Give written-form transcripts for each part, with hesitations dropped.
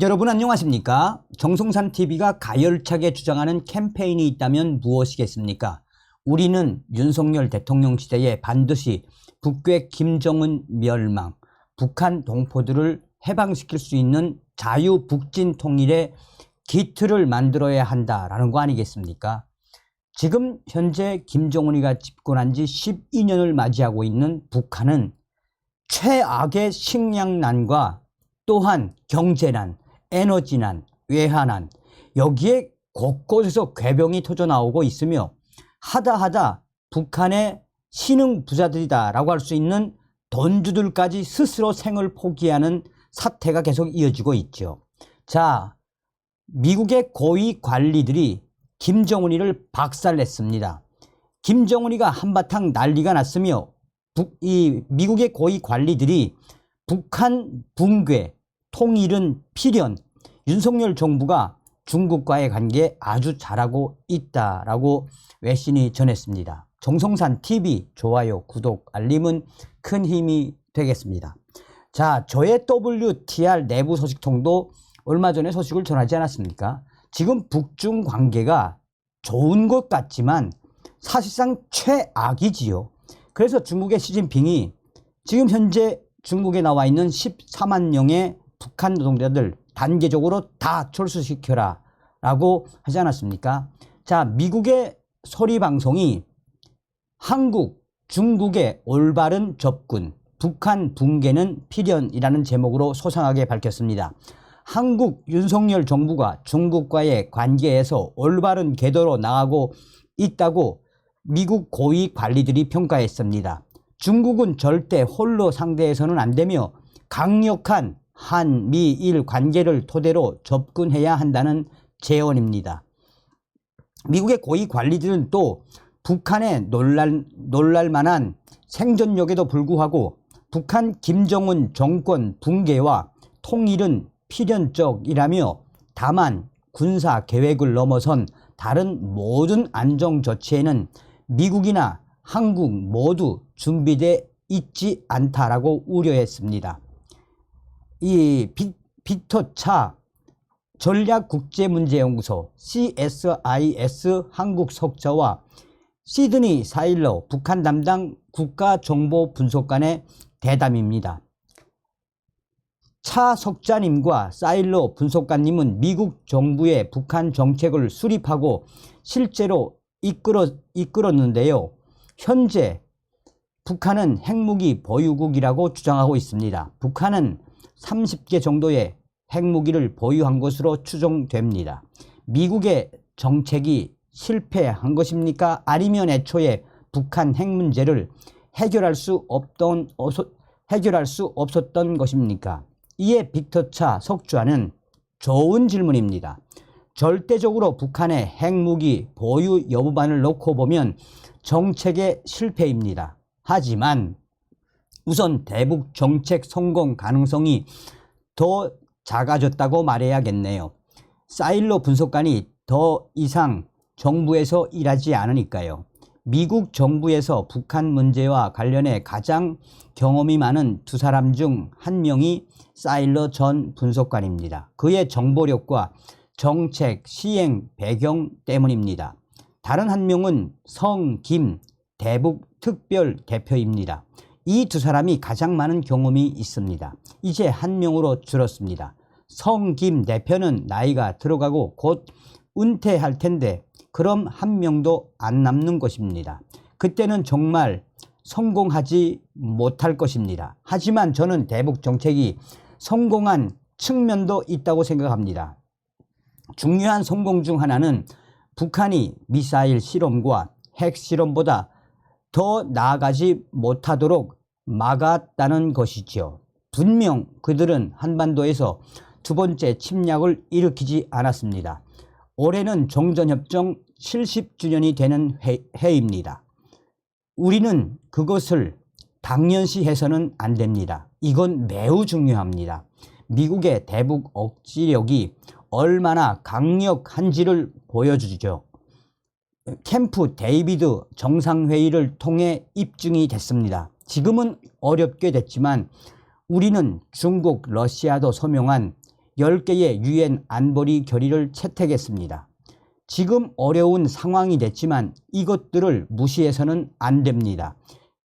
여러분 안녕하십니까? 정성산TV가 가열차게 주장하는 캠페인이 있다면 무엇이겠습니까? 우리는 윤석열 대통령 시대에 반드시 북괴 김정은 멸망, 북한 동포들을 해방시킬 수 있는 자유북진 통일의 기틀을 만들어야 한다라는 거 아니겠습니까? 지금 현재 김정은이가 집권한 지 12년을 맞이하고 있는 북한은 최악의 식량난과 또한 경제난, 에너지난, 외환난, 여기에 곳곳에서 궤병이 터져나오고 있으며 하다하다 북한의 신흥 부자들이다 라고 할 수 있는 돈주들까지 스스로 생을 포기하는 사태가 계속 이어지고 있죠. 자, 미국의 고위 관리들이 김정은이를 박살냈습니다. 김정은이가 한바탕 난리가 났으며 이 미국의 고위 관리들이 북한 붕괴, 통일은 필연, 윤석열 정부가 중국과의 관계 아주 잘하고 있다라고 외신이 전했습니다. 정성산TV 좋아요, 구독, 알림은 큰 힘이 되겠습니다. 자, 저의 WTR 내부 소식통도 얼마 전에 소식을 전하지 않았습니까? 지금 북중 관계가 좋은 것 같지만 사실상 최악이지요. 그래서 중국의 시진핑이 지금 현재 중국에 나와 있는 14만 명의 북한 노동자들 단계적으로 다 철수시켜라 라고 하지 않았습니까? 자, 미국의 소리방송이 한국, 중국의 올바른 접근, 북한 붕괴는 필연이라는 제목으로 소상하게 밝혔습니다. 한국 윤석열 정부가 중국과의 관계에서 올바른 궤도로 나가고 있다고 미국 고위 관리들이 평가했습니다. 중국은 절대 홀로 상대해서는 안 되며 강력한 한미일 관계를 토대로 접근해야 한다는 제언입니다. 미국의 고위 관리들은 또 북한의 놀랄만한 생존력에도 불구하고 북한 김정은 정권 붕괴와 통일은 필연적이라며 다만 군사 계획을 넘어선 다른 모든 안정 조치에는 미국이나 한국 모두 준비되어 있지 않다라고 우려했습니다. 이 빅터 차 전략국제문제연구소 CSIS 한국 석좌와 시드니 사일러 북한 담당 국가정보분석관의 대담입니다. 차 석좌님과 사일러 분석관님은 미국 정부의 북한 정책을 수립하고 실제로 이끌었는데요. 현재 북한은 핵무기 보유국이라고 주장하고 있습니다. 북한은 30개 정도의 핵무기를 보유한 것으로 추정됩니다. 미국의 정책이 실패한 것입니까? 아니면 애초에 북한 핵 문제를 해결할 수 없었던 것입니까? 이에 빅터차 석좌는 좋은 질문입니다. 절대적으로 북한의 핵무기 보유 여부만을 놓고 보면 정책의 실패입니다. 하지만 우선 대북 정책 성공 가능성이 더 작아졌다고 말해야겠네요. 사일러 분석관이 더 이상 정부에서 일하지 않으니까요. 미국 정부에서 북한 문제와 관련해 가장 경험이 많은 두 사람 중 한 명이 사일러 전 분석관입니다. 그의 정보력과 정책 시행 배경 때문입니다. 다른 한 명은 성김 대북 특별 대표입니다. 이 두 사람이 가장 많은 경험이 있습니다. 이제 한 명으로 줄었습니다. 성김 대표는 나이가 들어가고 곧 은퇴할 텐데 그럼 한 명도 안 남는 것입니다. 그때는 정말 성공하지 못할 것입니다. 하지만 저는 대북 정책이 성공한 측면도 있다고 생각합니다. 중요한 성공 중 하나는 북한이 미사일 실험과 핵 실험보다 더 나아가지 못하도록 막았다는 것이죠. 분명 그들은 한반도에서 두 번째 침략을 일으키지 않았습니다. 올해는 정전협정 70주년이 되는 해입니다. 우리는 그것을 당연시해서는 안 됩니다. 이건 매우 중요합니다. 미국의 대북 억지력이 얼마나 강력한지를 보여주죠. 캠프 데이비드 정상회의를 통해 입증이 됐습니다. 지금은 어렵게 됐지만 우리는 중국, 러시아도 서명한 10개의 유엔 안보리 결의를 채택했습니다. 지금 어려운 상황이 됐지만 이것들을 무시해서는 안 됩니다.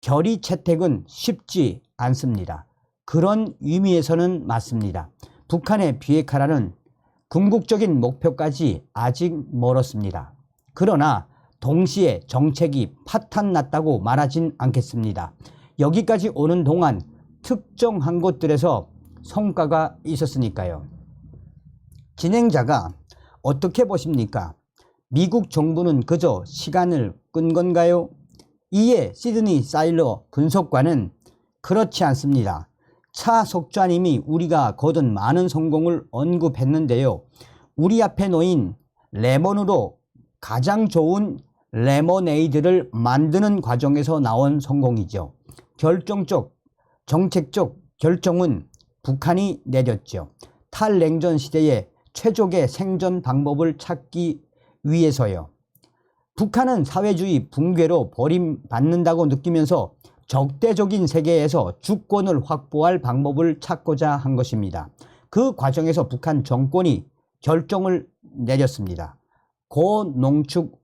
결의 채택은 쉽지 않습니다. 그런 의미에서는 맞습니다. 북한의 비핵화라는 궁극적인 목표까지 아직 멀었습니다. 그러나 동시에 정책이 파탄났다고 말하진 않겠습니다. 여기까지 오는 동안 특정한 곳들에서 성과가 있었으니까요. 진행자가 어떻게 보십니까? 미국 정부는 그저 시간을 끈 건가요? 이에 시드니 사일러 분석관은 그렇지 않습니다. 차 석좌님이 우리가 거둔 많은 성공을 언급했는데요. 우리 앞에 놓인 레몬으로 가장 좋은 레모네이드를 만드는 과정에서 나온 성공이죠. 결정적, 정책적 결정은 북한이 내렸죠. 탈냉전 시대에 최적의 생존 방법을 찾기 위해서요. 북한은 사회주의 붕괴로 버림받는다고 느끼면서 적대적인 세계에서 주권을 확보할 방법을 찾고자 한 것입니다. 그 과정에서 북한 정권이 결정을 내렸습니다. 고농축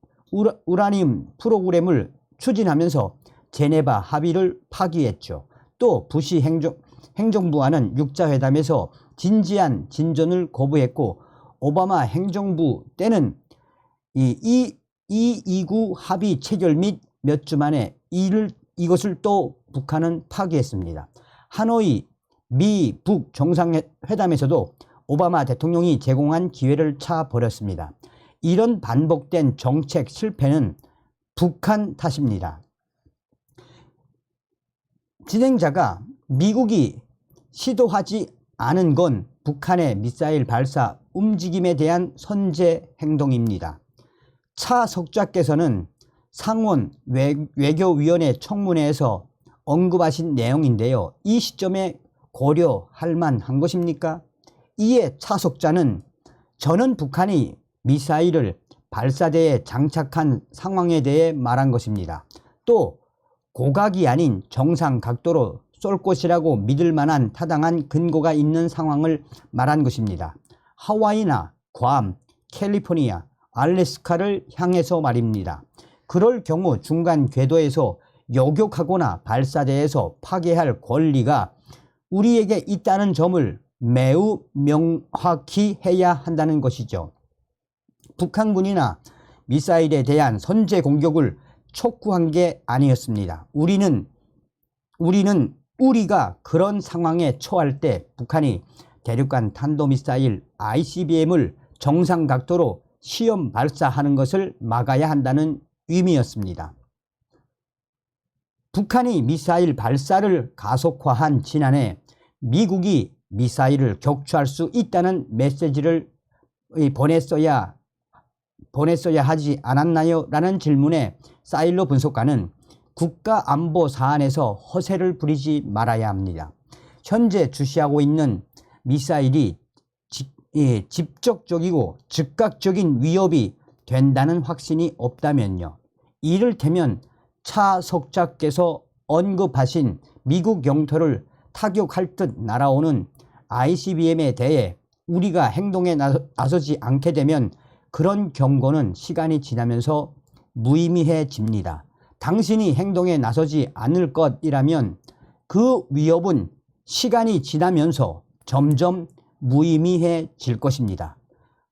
우라늄 프로그램을 추진하면서 제네바 합의를 파기했죠. 또 부시 행정부와는 육자회담에서 진지한 진전을 거부했고, 오바마 행정부 때는 이구 합의 체결 및 몇 주 만에 이것을 또 북한은 파기했습니다. 하노이 미, 북 정상회담에서도 오바마 대통령이 제공한 기회를 차버렸습니다. 이런 반복된 정책 실패는 북한 탓입니다. 진행자가 미국이 시도하지 않은 건 북한의 미사일 발사 움직임에 대한 선제 행동입니다. 차 석좌께서는 상원 외교위원회 청문회에서 언급하신 내용인데요. 이 시점에 고려할 만한 것입니까? 이에 차 석좌는 저는 북한이 미사일을 발사대에 장착한 상황에 대해 말한 것입니다. 또 고각이 아닌 정상 각도로 쏠 것이라고 믿을 만한 타당한 근거가 있는 상황을 말한 것입니다. 하와이나 괌, 캘리포니아, 알래스카를 향해서 말입니다. 그럴 경우 중간 궤도에서 요격하거나 발사대에서 파괴할 권리가 우리에게 있다는 점을 매우 명확히 해야 한다는 것이죠. 북한군이나 미사일에 대한 선제 공격을 촉구한 게 아니었습니다. 우리가 그런 상황에 처할 때 북한이 대륙간 탄도미사일 ICBM을 정상 각도로 시험 발사하는 것을 막아야 한다는 의미였습니다. 북한이 미사일 발사를 가속화한 지난해 미국이 미사일을 격추할 수 있다는 메시지를 보냈어야 하지 않았나요? 라는 질문에 사일러 분석가는 국가안보 사안에서 허세를 부리지 말아야 합니다. 현재 주시하고 있는 미사일이 직접적이고 즉각적인 위협이 된다는 확신이 없다면요. 이를테면 차 석좌께서 언급하신 미국 영토를 타격할 듯 날아오는 ICBM에 대해 우리가 행동에 나서지 않게 되면 그런 경고는 시간이 지나면서 무의미해집니다. 당신이 행동에 나서지 않을 것이라면 그 위협은 시간이 지나면서 점점 무의미해질 것입니다.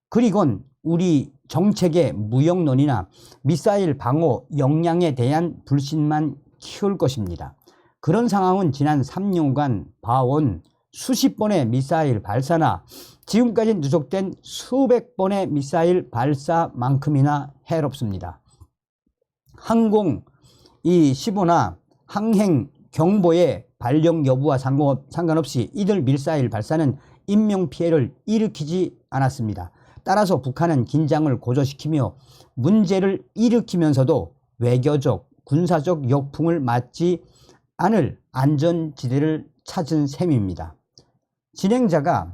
그리곤 우리 정책의 무역론이나 미사일 방어 역량에 대한 불신만 키울 것입니다. 그런 상황은 지난 3년간 봐온 수십 번의 미사일 발사나 지금까지 누적된 수백 번의 미사일 발사만큼이나 해롭습니다. 항공 15나 항행 경보의 발령 여부와 상관없이 이들 미사일 발사는 인명피해를 일으키지 않았습니다. 따라서 북한은 긴장을 고조시키며 문제를 일으키면서도 외교적, 군사적 역풍을 맞지 않을 안전지대를 찾은 셈입니다. 진행자가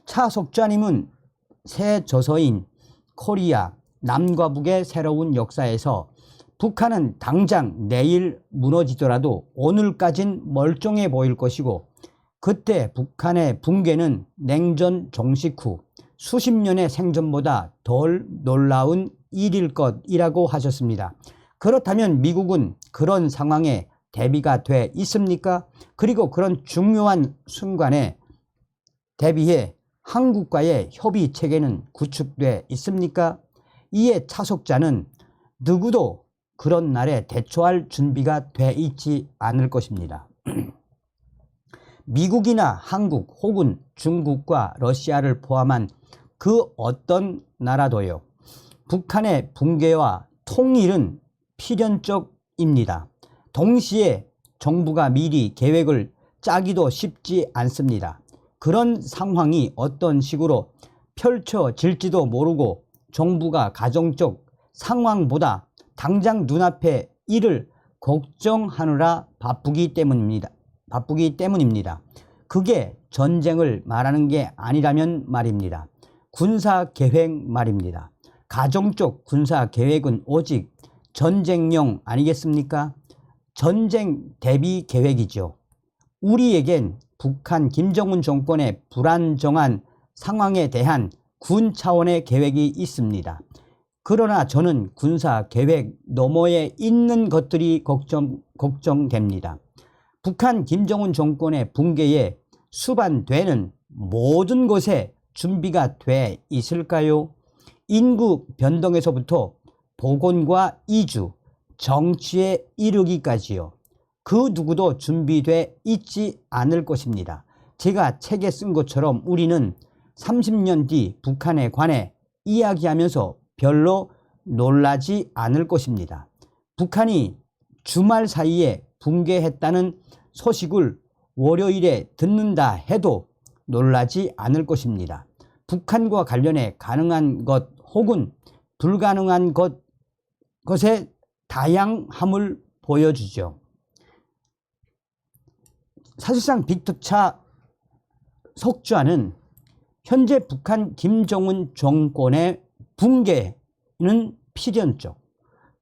차 석좌님은 새 저서인 코리아 남과 북의 새로운 역사에서 북한은 당장 내일 무너지더라도 오늘까진 멀쩡해 보일 것이고 그때 북한의 붕괴는 냉전 종식 후 수십 년의 생전보다 덜 놀라운 일일 것이라고 하셨습니다. 그렇다면 미국은 그런 상황에 대비가 돼 있습니까? 그리고 그런 중요한 순간에 대비해 한국과의 협의 체계는 구축돼 있습니까? 이에 차속자는 누구도 그런 날에 대처할 준비가 돼 있지 않을 것입니다. 미국이나 한국 혹은 중국과 러시아를 포함한 그 어떤 나라도요, 북한의 붕괴와 통일은 필연적입니다. 동시에 정부가 미리 계획을 짜기도 쉽지 않습니다. 그런 상황이 어떤 식으로 펼쳐질지도 모르고 정부가 가정적 상황보다 당장 눈앞의 일을 걱정하느라 바쁘기 때문입니다. 그게 전쟁을 말하는 게 아니라면 말입니다. 군사계획 말입니다. 가정적 군사계획은 오직 전쟁용 아니겠습니까? 전쟁 대비 계획이죠. 우리에겐 북한 김정은 정권의 불안정한 상황에 대한 군 차원의 계획이 있습니다. 그러나 저는 군사계획 너머에 있는 것들이 걱정됩니다. 북한 김정은 정권의 붕괴에 수반되는 모든 것에 준비가 돼 있을까요? 인구 변동에서부터 복원과 이주, 정치에 이르기까지요. 그 누구도 준비돼 있지 않을 것입니다. 제가 책에 쓴 것처럼 우리는 30년 뒤 북한에 관해 이야기하면서 별로 놀라지 않을 것입니다. 북한이 주말 사이에 붕괴했다는 소식을 월요일에 듣는다 해도 놀라지 않을 것입니다. 북한과 관련해 가능한 것 혹은 불가능한 것의 다양함을 보여주죠. 사실상 빅터차 석좌는 현재 북한 김정은 정권의 붕괴는 필연적,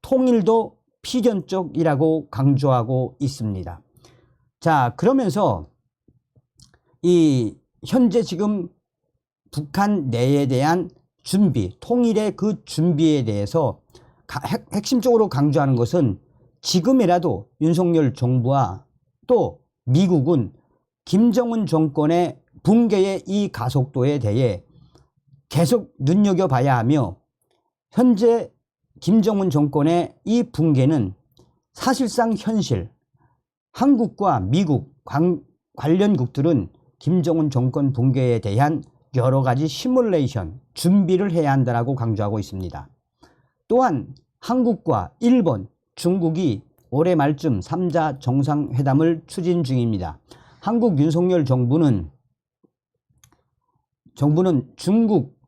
통일도 필연적이라고 강조하고 있습니다. 자, 그러면서 이 현재 지금 북한 내에 대한 준비, 통일의 그 준비에 대해서 핵심적으로 강조하는 것은 지금이라도 윤석열 정부와 또 미국은 김정은 정권의 붕괴의 이 가속도에 대해 계속 눈여겨봐야 하며, 현재 김정은 정권의 이 붕괴는 사실상 현실, 한국과 미국 관련국들은 김정은 정권 붕괴에 대한 여러 가지 시뮬레이션, 준비를 해야 한다고 강조하고 있습니다. 또한 한국과 일본, 중국이 올해 말쯤 3자 정상회담을 추진 중입니다. 한국 윤석열 정부는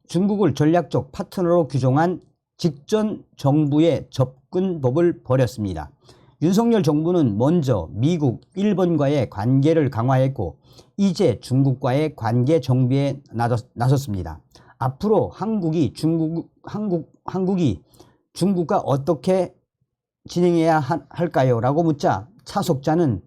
중국을 전략적 파트너로 규정한 직전 정부의 접근법을 벌였습니다. 윤석열 정부는 먼저 미국, 일본과의 관계를 강화했고 이제 중국과의 관계 정비에 나섰습니다. 앞으로 한국이 중국과 어떻게 진행해야 할까요? 라고 묻자 차석자는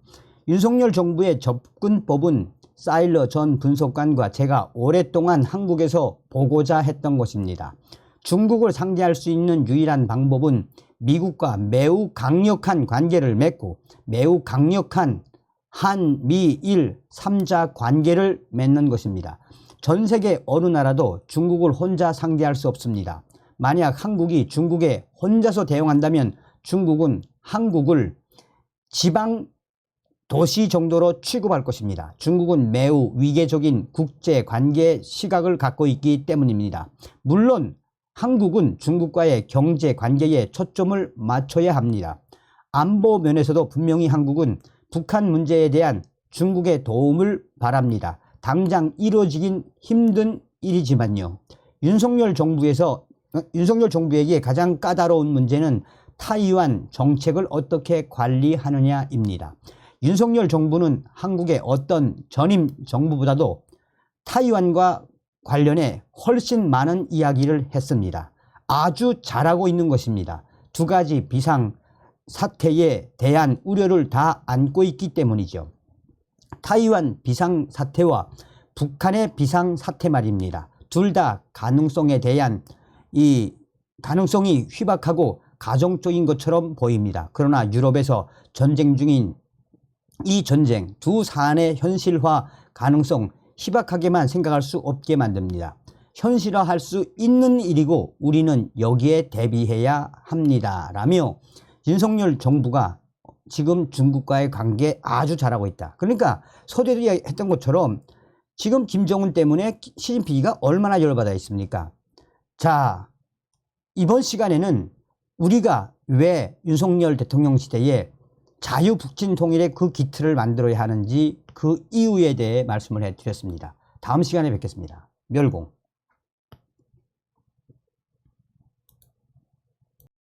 윤석열 정부의 접근법은 사일러 전 분석관과 제가 오랫동안 한국에서 보고자 했던 것입니다. 중국을 상대할 수 있는 유일한 방법은 미국과 매우 강력한 관계를 맺고 매우 강력한 한미일 3자 관계를 맺는 것입니다. 전 세계 어느 나라도 중국을 혼자 상대할 수 없습니다. 만약 한국이 중국에 혼자서 대응한다면 중국은 한국을 지방 도시 정도로 취급할 것입니다. 중국은 매우 위계적인 국제관계 시각을 갖고 있기 때문입니다. 물론 한국은 중국과의 경제관계에 초점을 맞춰야 합니다. 안보 면에서도 분명히 한국은 북한 문제에 대한 중국의 도움을 바랍니다. 당장 이루어지긴 힘든 일이지만요. 윤석열 정부에게 가장 까다로운 문제는 타이완 정책을 어떻게 관리하느냐입니다. 윤석열 정부는 한국의 어떤 전임 정부보다도 타이완과 관련해 훨씬 많은 이야기를 했습니다. 아주 잘하고 있는 것입니다. 두 가지 비상 사태에 대한 우려를 다 안고 있기 때문이죠. 타이완 비상사태와 북한의 비상사태 말입니다. 둘 다 가능성에 대한 이 가능성이 희박하고 가정적인 것처럼 보입니다. 그러나 유럽에서 전쟁 중인 이 전쟁 두 사안의 현실화 가능성 희박하게만 생각할 수 없게 만듭니다. 현실화할 수 있는 일이고 우리는 여기에 대비해야 합니다. 라며 윤석열 정부가 지금 중국과의 관계 아주 잘하고 있다. 그러니까 서대도 했던 것처럼 지금 김정은 때문에 시진핑이가 얼마나 열받아 있습니까? 자, 이번 시간에는 우리가 왜 윤석열 대통령 시대에 자유북진 통일의 그 기틀을 만들어야 하는지 그 이유에 대해 말씀을 해드렸습니다. 다음 시간에 뵙겠습니다. 멸공.